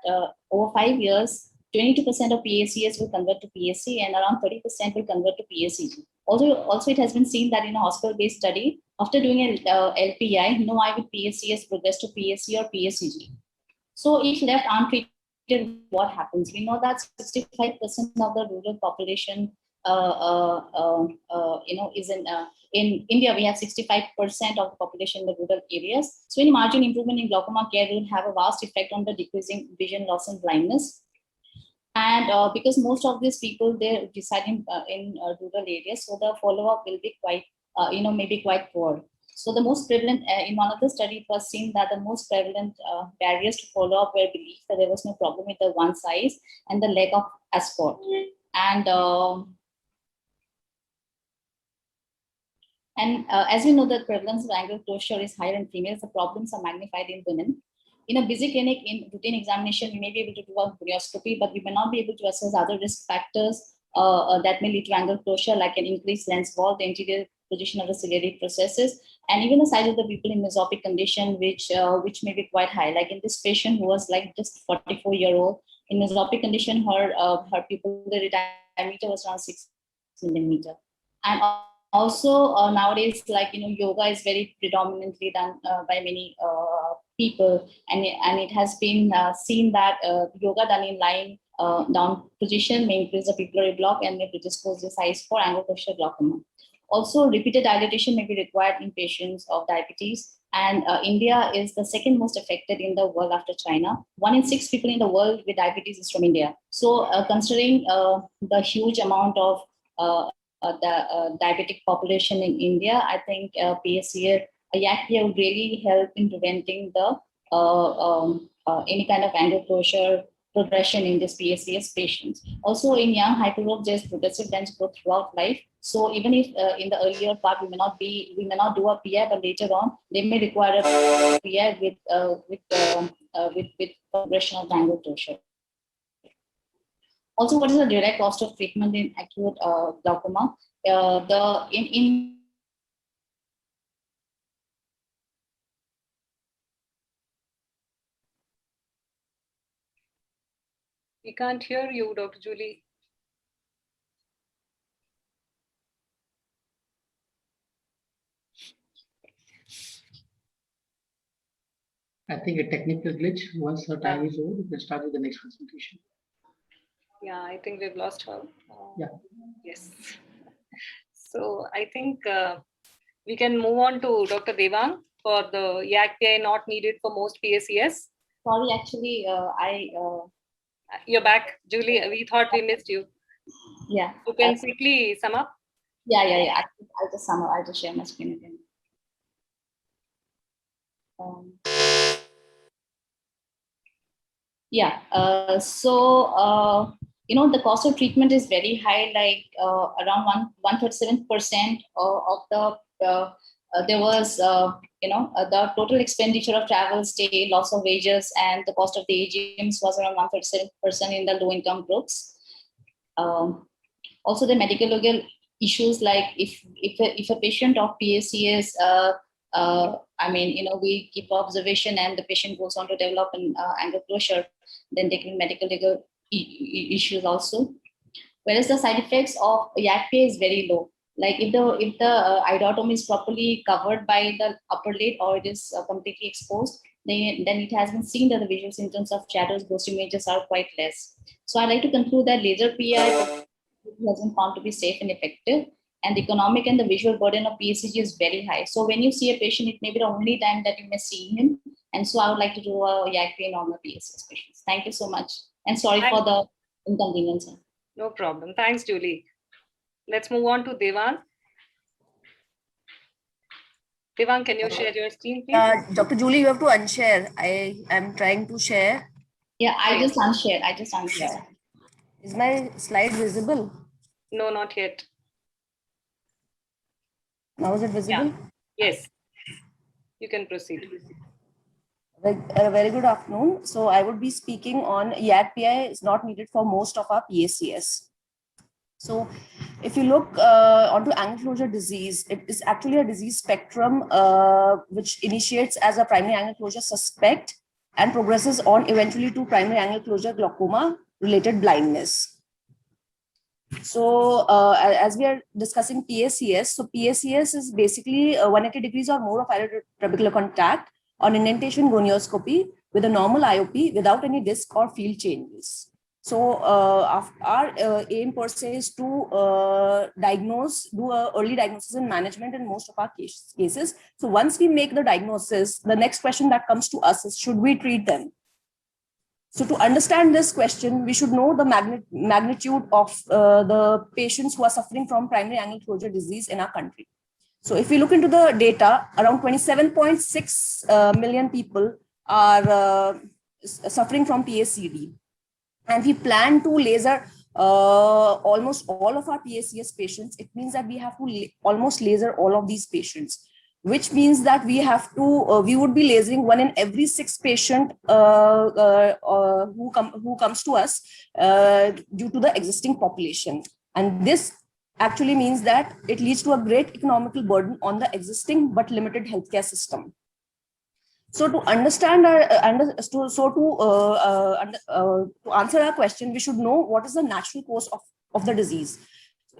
over 5 years, 22% of PACS will convert to PSC and around 30% will convert to PSCG. Also, it has been seen that in a hospital-based study, after doing an LPI, no eye with PSCS progressed to PSC or PSCG. So if left untreated, what happens? We know that 65% of the rural population, is in India. We have 65% of the population in the rural areas. So any marginal improvement in glaucoma care will have a vast effect on the decreasing vision loss and blindness. And because most of these people, they're residing in rural areas, so the follow-up will be quite, maybe quite poor. So the most prevalent, in one of the studies, it was seen that the most prevalent barriers to follow-up were belief that there was no problem with the one size and the lack of ascot. And as we know, the prevalence of angle closure is higher in females. The problems are magnified in women. In a busy clinic, in routine examination, we may be able to do a gonioscopy, but we may not be able to assess other risk factors that may lead to angle closure, like an increased lens wall, the interior position of the ciliary processes, and even the size of the pupil in mesopic condition, which may be quite high. Like in this patient who was like just 44-year-old, in mesopic condition, her pupil, the diameter was around 6 millimeter. And also nowadays, like, yoga is very predominantly done by many people, and it has been seen that yoga done in lying down position may increase the pupillary block and may predispose the size for angle closure glaucoma. Also, repeated dilatation may be required in patients of diabetes. And India is the second most affected in the world after China. 1 in 6 people in the world with diabetes is from India. So considering the huge amount of the diabetic population in India, I think PSCA YAC-PI would really help in preventing the any kind of angle closure progression in this PSCS patients. Also, in young hypertrophic, there's progressive lens growth throughout life. So even if in the earlier part we may not do a PI, but later on they may require a PI with progression of angle closure. Also, what is the direct cost of treatment in acute glaucoma? We can't hear you, Dr. Julie. I think a technical glitch. Once her time is over, we'll start with the next presentation. Yeah, I think we've lost her. Yeah. Yes. So I think we can move on to Dr. Devang for the YAC-PI not needed for most PACS. Sorry, actually, You're back, Julie. We thought we missed you. Yeah. You can quickly sum up. Yeah. I'll just sum up. I'll just share my screen again. the cost of treatment is very high, like around 137% of the, there was, the total expenditure of travel, stay, loss of wages, and the cost of the AGMs was around 137% in the low income groups. Also the medical legal issues, like if a patient of PACS, we keep observation and the patient goes on to develop an angle closure, then there can be medical legal issues also. Whereas the side effects of YAGPA is very low. Like if the iridotomy is properly covered by the upper lid or it is completely exposed, then it has been seen that the visual symptoms of shadows, ghost images are quite less. So I'd like to conclude that laser PI has been found to be safe and effective, and the economic and the visual burden of PSCG is very high. So when you see a patient, it may be the only time that you may see him. And so I would like to do a YAGPA in all my PSCS patients. Thank you so much. And sorry for the inconvenience. No problem. Thanks, Julie. Let's move on to Devang. Devang, can you share your screen, please? Dr. Julie, you have to unshare. I am trying to share. Yeah, I just unshared. Is my slide visible? No, not yet. Now is it visible? Yeah. Yes. You can proceed. A very good afternoon. So I would be speaking on YAGPI is not needed for most of our PACS. So if you look onto angle closure disease, it is actually a disease spectrum which initiates as a primary angle closure suspect and progresses on eventually to primary angle closure glaucoma related blindness. So as we are discussing PACS, so PACS is basically 180 degrees or more of iridotrabecular contact on indentation gonioscopy with a normal IOP without any disc or field changes. So our aim per se is to do early diagnosis and management in most of our cases. So once we make the diagnosis, the next question that comes to us is, should we treat them? So to understand this question, we should know the magnitude of the patients who are suffering from primary angle closure disease in our country. So if we look into the data, around 27.6 million people are suffering from PACD. And we plan to laser almost all of our PACS patients. It means that we have to almost laser all of these patients, which means that we have to, we would be lasering 1 in every 6 patient who comes to us due to the existing population. And this actually means that it leads to a great economical burden on the existing but limited healthcare system. So to understand to answer our question, we should know what is the natural course of the disease.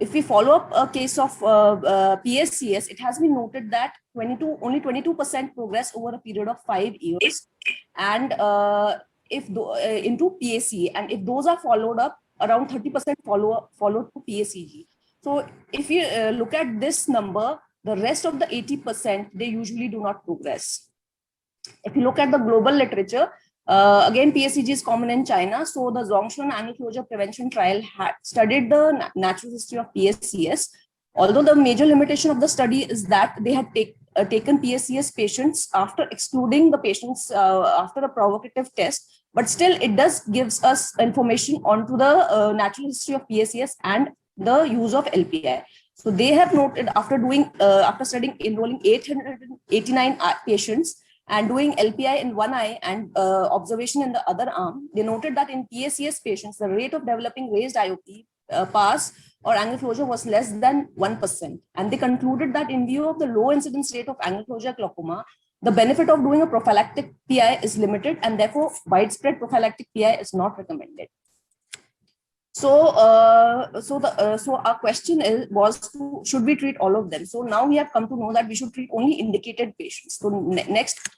If we follow up a case of PACS, it has been noted that only 22% progress over a period of 5 years, and into PAC, and if those are followed up, around 30% followed to PACG. So if you look at this number, the rest of the 80%, they usually do not progress. If you look at the global literature, again, PACG is common in China. So the Zhongshan Angle Closure Prevention Trial had studied the natural history of PACS. Although the major limitation of the study is that they had taken PACS patients after excluding the patients after a provocative test, but still it does gives us information onto the natural history of PACS and the use of LPI. So they have noted after studying enrolling 889 patients and doing LPI in one eye and observation in the other arm, they noted that in PACS patients, the rate of developing raised IOP, pass or angle closure was less than 1%. And they concluded that in view of the low incidence rate of angle closure glaucoma, the benefit of doing a prophylactic PI is limited, and therefore widespread prophylactic PI is not recommended. So, so our question was, should we treat all of them? So now we have come to know that we should treat only indicated patients. So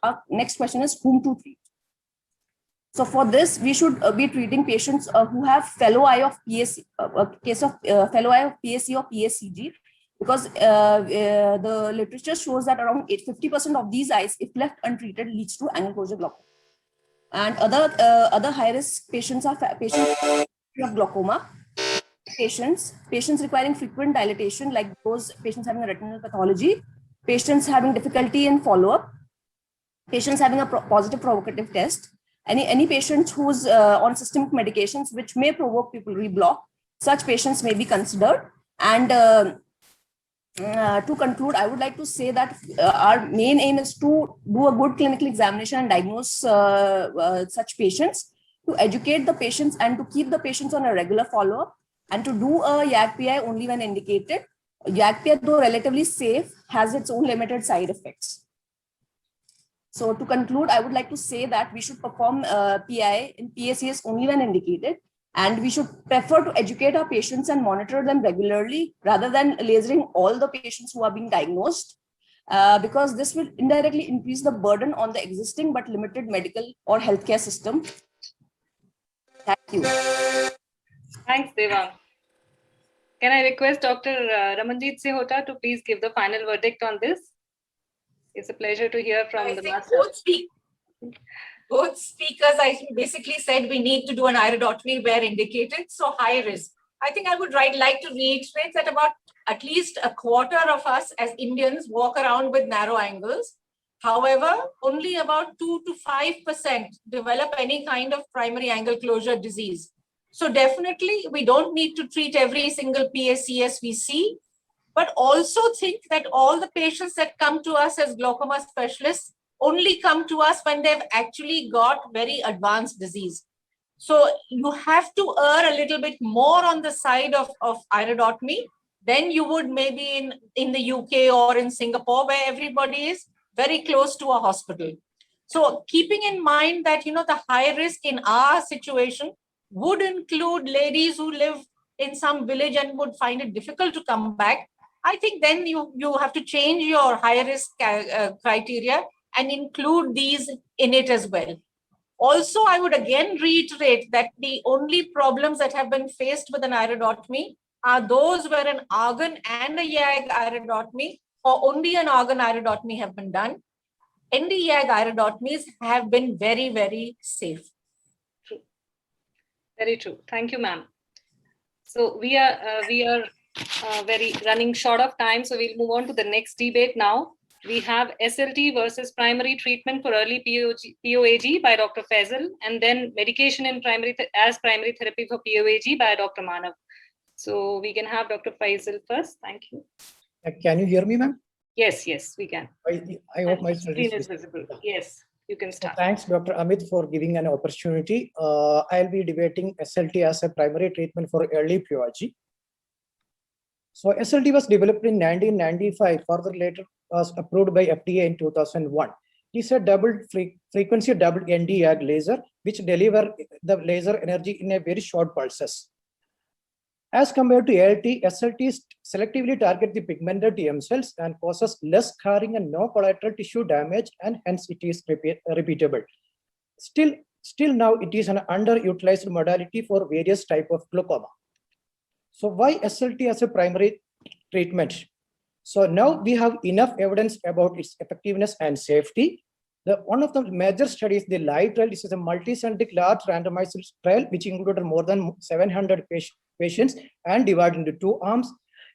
our next question is whom to treat. So for this, we should be treating patients who have fellow eye of PAC, case of fellow eye of PAC or PACG, because the literature shows that around 50% of these eyes, if left untreated, leads to angle closure glaucoma. And other high risk patients are patients of glaucoma, patients requiring frequent dilatation, like those patients having a retinal pathology, patients having difficulty in follow-up, patients having a positive provocative test, Any patient who's on systemic medications which may provoke pupillary block, such patients may be considered. And to conclude, I would like to say that our main aim is to do a good clinical examination and diagnose such patients, to educate the patients and to keep the patients on a regular follow-up, and to do a YAG-PI only when indicated. YAG-PI, though relatively safe, has its own limited side effects. So to conclude, I would like to say that we should perform PI in PACS only when indicated, and we should prefer to educate our patients and monitor them regularly rather than lasering all the patients who are being diagnosed, because this will indirectly increase the burden on the existing but limited medical or healthcare system. Thank you. Thanks, Devang. Can I request Dr. Ramanjeet Sehota to please give the final verdict on this? It's a pleasure to hear from the master. Both speakers, I basically said we need to do an iridotomy where indicated, so high risk. I think I would like to reiterate that about at least a quarter of us as Indians walk around with narrow angles. However, only about 2 to 5% develop any kind of primary angle closure disease. So definitely we don't need to treat every single PACS we see, but also think that all the patients that come to us as glaucoma specialists only come to us when they've actually got very advanced disease. So you have to err a little bit more on the side of iridotomy than you would maybe in the UK or in Singapore, where everybody is very close to a hospital. So keeping in mind that, the high risk in our situation would include ladies who live in some village and would find it difficult to come back, I think then you have to change your high risk criteria and include these in it as well. Also, I would again reiterate that the only problems that have been faced with an iridotomy are those where an organ and a YAG iridotomy or only an organ iridotomy have been done. ND-YAG iridotomies have been very, very safe. True. Very true. Thank you, ma'am. So we are very running short of time, so we'll move on to the next debate now. We have SLT versus primary treatment for early POAG by Dr. Faisal, and then medication in primary therapy for POAG by Dr. Manav. So we can have Dr. Faisal first. Thank you. Can you hear me, ma'am? Yes, we can. I hope my screen is visible. Yes, you can start. Thanks, Dr. Amit, for giving an opportunity. I'll be debating SLT as a primary treatment for early POAG. So SLT was developed in 1995, further later was approved by FDA in 2001. It is a frequency double ND-YAG laser, which deliver the laser energy in a very short pulses. As compared to ALT, SLT selectively target the pigmented TM cells and causes less scarring and no collateral tissue damage, and hence it is repeatable. Still now it is an underutilized modality for various types of glaucoma. So why SLT as a primary treatment? So now we have enough evidence about its effectiveness and safety. One of the major studies, the LIVE trial, this is a multi-centric large randomized trial which included more than 700 patients and divided into 2 arms.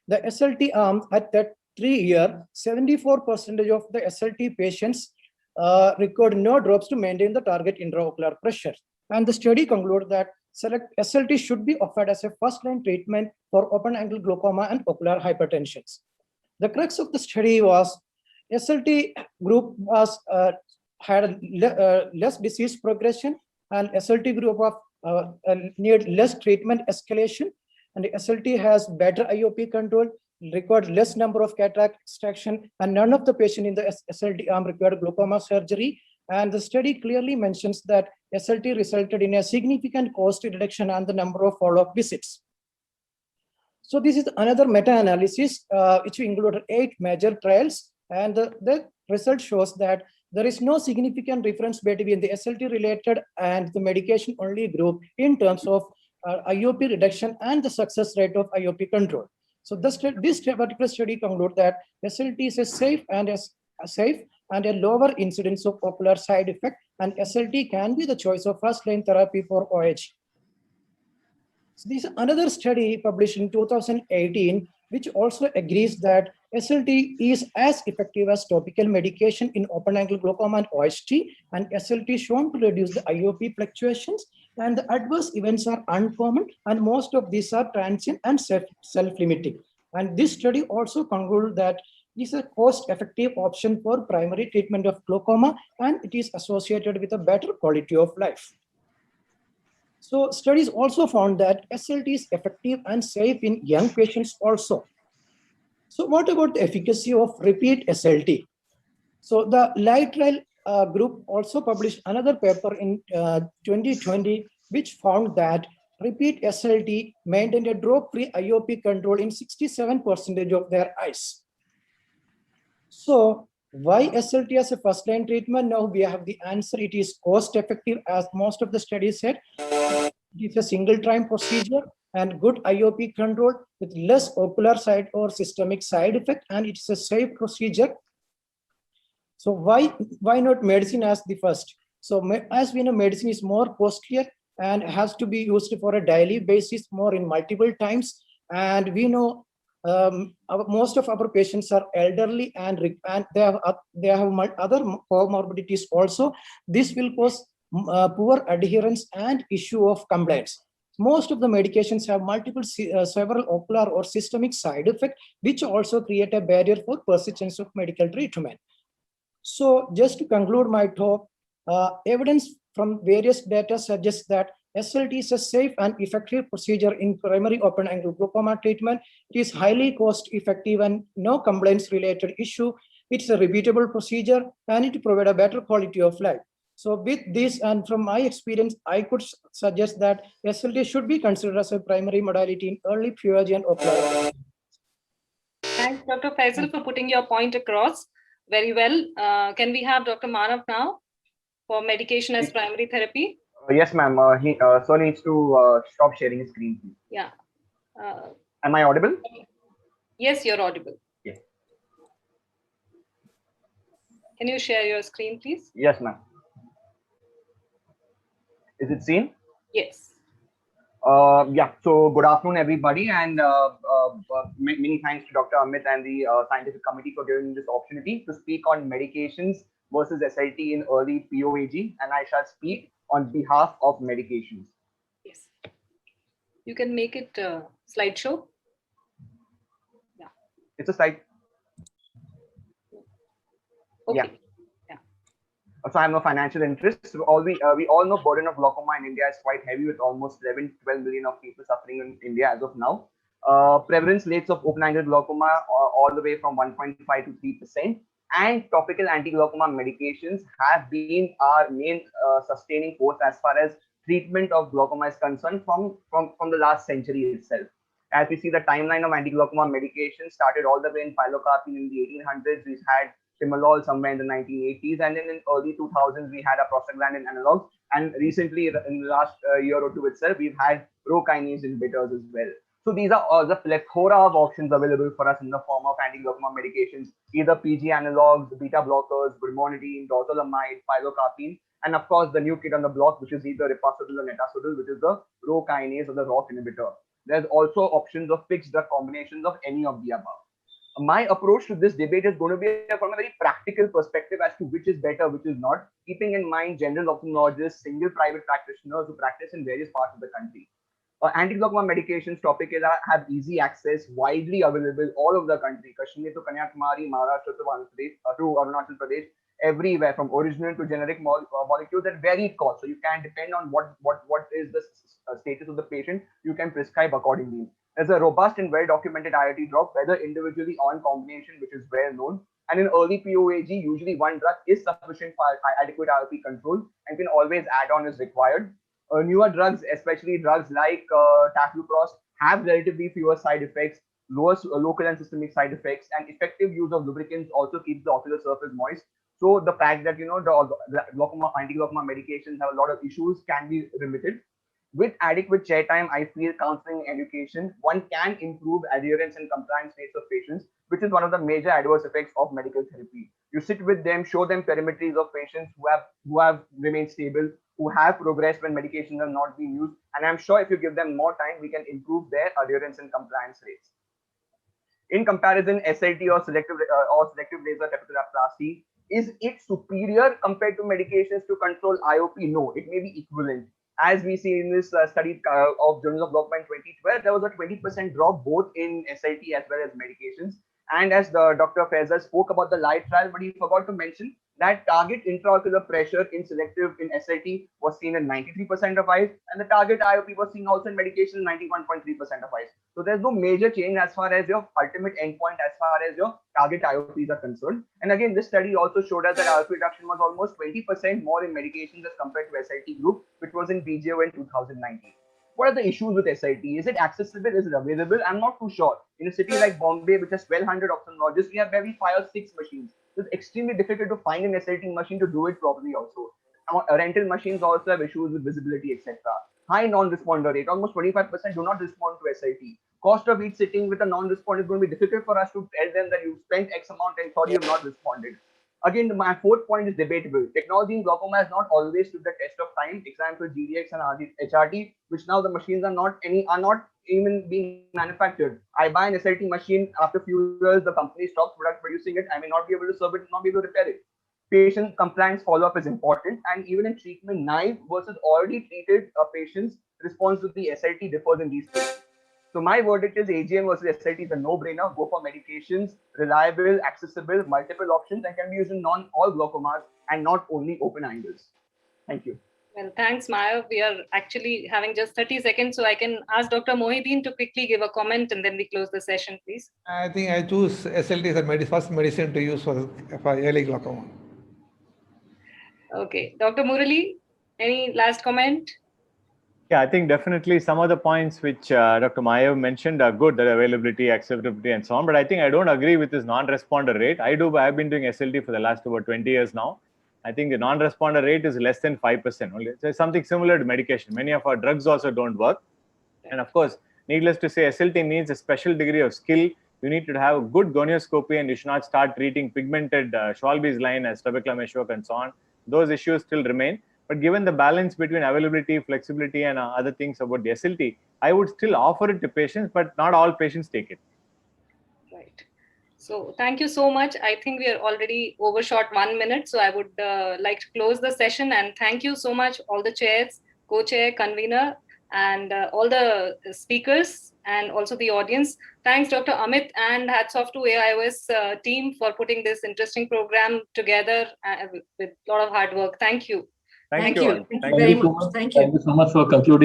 The SLT arm at that 3-year, 74% of the SLT patients required no drops to maintain the target intraocular pressure. And the study concluded that SLT should be offered as a first-line treatment for open-angle glaucoma and ocular hypertension. The crux of the study was SLT group was had less disease progression, and SLT group of need less treatment escalation, and SLT has better IOP control, required less number of cataract extraction, and none of the patients in the SLT arm required glaucoma surgery. And the study clearly mentions that SLT resulted in a significant cost reduction and the number of follow-up visits. So this is another meta-analysis which included 8 major trials, and the result shows that there is no significant difference between the SLT-related and the medication-only group in terms of IOP reduction and the success rate of IOP control. So this particular study concluded that SLT is a safe and a lower incidence of ocular side effect, and SLT can be the choice of first-line therapy for OH. So this is another study published in 2018, which also agrees that SLT is as effective as topical medication in open-angle glaucoma and OST, and SLT is shown to reduce the IOP fluctuations, and the adverse events are uncommon, and most of these are transient and self-limiting. And this study also concluded that it is a cost-effective option for primary treatment of glaucoma, and it is associated with a better quality of life. So studies also found that SLT is effective and safe in young patients also. So what about the efficacy of repeat SLT? So the Lighttrail group also published another paper in 2020, which found that repeat SLT maintained a drop-free IOP control in 67% of their eyes. So why SLT as a first-line treatment? Now we have the answer. It is cost-effective, as most of the studies said. It is a single-time procedure and good IOP control with less ocular side or systemic side effect, and it's a safe procedure. So why not medicine as the first? So as we know, medicine is more costlier and has to be used for a daily basis, more in multiple times. And we know most of our patients are elderly and they have other comorbidities also. This will cause poor adherence and issue of compliance. Most of the medications have several ocular or systemic side effects, which also create a barrier for persistence of medical treatment. So just to conclude my talk, evidence from various data suggests that SLT is a safe and effective procedure in primary open-angle glaucoma treatment. It is highly cost-effective and no compliance-related issue. It's a repeatable procedure and it provides a better quality of life. So with this and from my experience, I could suggest that SLT should be considered as a primary modality in early POG and ocular. Thanks, Dr. Faisal, for putting your point across very well. Can we have Dr. Manav now for medication as primary therapy? Yes, ma'am. He sir needs to stop sharing his screen, please. Yeah. Am I audible? Yes, you're audible. Yeah. Can you share your screen, please? Yes, ma'am. Is it seen? Yes. Yeah. So good afternoon, everybody, and many thanks to Dr. Amit and the scientific committee for giving this opportunity to speak on medications versus SLT in early POAG, and I shall speak on behalf of medications. Yes. You can make it slideshow. Yeah. It's a slide. Okay. Yeah. So I have no financial interest. So we all know burden of glaucoma in India is quite heavy, with almost 11-12 million of people suffering in India as of now. Prevalence rates of open-angle glaucoma all the way from 1.5 to 3%. And topical anti-glaucoma medications have been our main sustaining force as far as treatment of glaucoma is concerned from the last century itself. As we see, the timeline of anti-glaucoma medication started all the way in pilocarpine in the 1800s. We had Timolol somewhere in the 1980s, and then in early 2000s we had a prostaglandin analogs, and recently in the last year or two itself we've had Rho kinase inhibitors as well. So these are all the plethora of options available for us in the form of anti-glaucoma medications, either PG analogs, beta blockers, brimonidine, dorzolamide, pilocarpine, and of course the new kid on the block, which is either ripasudil or netasudil, which is the Rho kinase or the ROCK inhibitor. There's also options of fixed drug combinations of any of the above. My approach to this debate is going to be from a very practical perspective as to which is better, which is not, keeping in mind general ophthalmologists, single private practitioners who practice in various parts of the country. Anti-glaucoma medications, topical, have easy access, widely available all over the country, Kashmir to Kanyakumari, Maharashtra to Arunachal Pradesh, everywhere, from original to generic molecules at varied cost. So you can depend on what is the status of the patient, you can prescribe accordingly. There's a robust and well-documented IRT drop, whether individually or in combination, which is well known. And in early POAG, usually one drug is sufficient for adequate IOP control and can always add on as required. Newer drugs, especially drugs like tafluprost, have relatively fewer side effects, lower local and systemic side effects, and effective use of lubricants also keeps the ocular surface moist. So the fact that the glaucoma, anti-glaucoma medications have a lot of issues can be remitted. With adequate chair time, I feel counseling and education, one can improve adherence and compliance rates of patients, which is one of the major adverse effects of medical therapy. You sit with them, show them perimetries of patients who have remained stable, who have progressed when medications have not been used. And I'm sure if you give them more time, we can improve their adherence and compliance rates. In comparison, SLT or selective laser capsuloplasty, is it superior compared to medications to control IOP? No, it may be equivalent. As we see in this study of Journal of Glaucoma in 2012, there was a 20% drop both in SLT as well as medications. And as Dr. Faisal spoke about the LIGHT trial, but he forgot to mention that target intraocular pressure in SLT was seen in 93% of eyes, and the target IOP was seen also in medication in 91.3% of eyes. So there's no major change as far as your ultimate endpoint, as far as your target IOPs are concerned. And again, this study also showed us that IOP reduction was almost 20% more in medications as compared to SLT group, which was in BGO in 2019. What are the issues with SLT? Is it accessible? Is it available? I'm not too sure. In a city like Bombay, which has 1200 ophthalmologists, we have barely 5 or 6 machines. It's extremely difficult to find an SLT machine to do it properly also. Rental machines also have issues with visibility, etc. High non-responder rate, almost 25% do not respond to SLT. Cost of each sitting with a non-responder is going to be difficult for us to tell them that you spent X amount and sorry you have not responded. Again, my fourth point is debatable. Technology in glaucoma has not always stood the test of time. Example, GDX and HRT, which now the machines are not even being manufactured. I buy an SLT machine, after a few years, the company stops producing it. I may not be able to serve it, not be able to repair it. Patient compliance follow-up is important, and even in treatment naive versus already treated patients, response to the SLT differs in these cases. So my verdict is AGM versus SLT is a no-brainer. Go for medications, reliable, accessible, multiple options, and can be used in all glaucomas and not only open angles. Thank you. Well, thanks, Maya. We are actually having just 30 seconds, so I can ask Dr. Mohideen to quickly give a comment and then we close the session, please. I think I choose SLT as the first medicine to use for early glaucoma. Okay. Dr. Murali, any last comment? Yeah, I think definitely some of the points which Dr. Maya mentioned are good, the availability, accessibility, and so on. But I think I don't agree with this non-responder rate. I've been doing SLT for the last about 20 years now. I think the non-responder rate is less than 5%. Only. It's something similar to medication. Many of our drugs also don't work. And of course, needless to say, SLT needs a special degree of skill. You need to have a good gonioscopy, and you should not start treating pigmented Schwalbe's line as trabecular meshwork and so on. Those issues still remain. But given the balance between availability, flexibility, and other things about the SLT, I would still offer it to patients, but not all patients take it. Right. So thank you so much. I think we are already overshot 1 minute. So I would like to close the session, and thank you so much, all the chairs, co-chair, convener, and all the speakers, and also the audience. Thanks, Dr. Amit, and hats off to AIOS team for putting this interesting program together with a lot of hard work. Thank you. Thank you. you Thank you very much. Thank you. Thank you so much for concluding.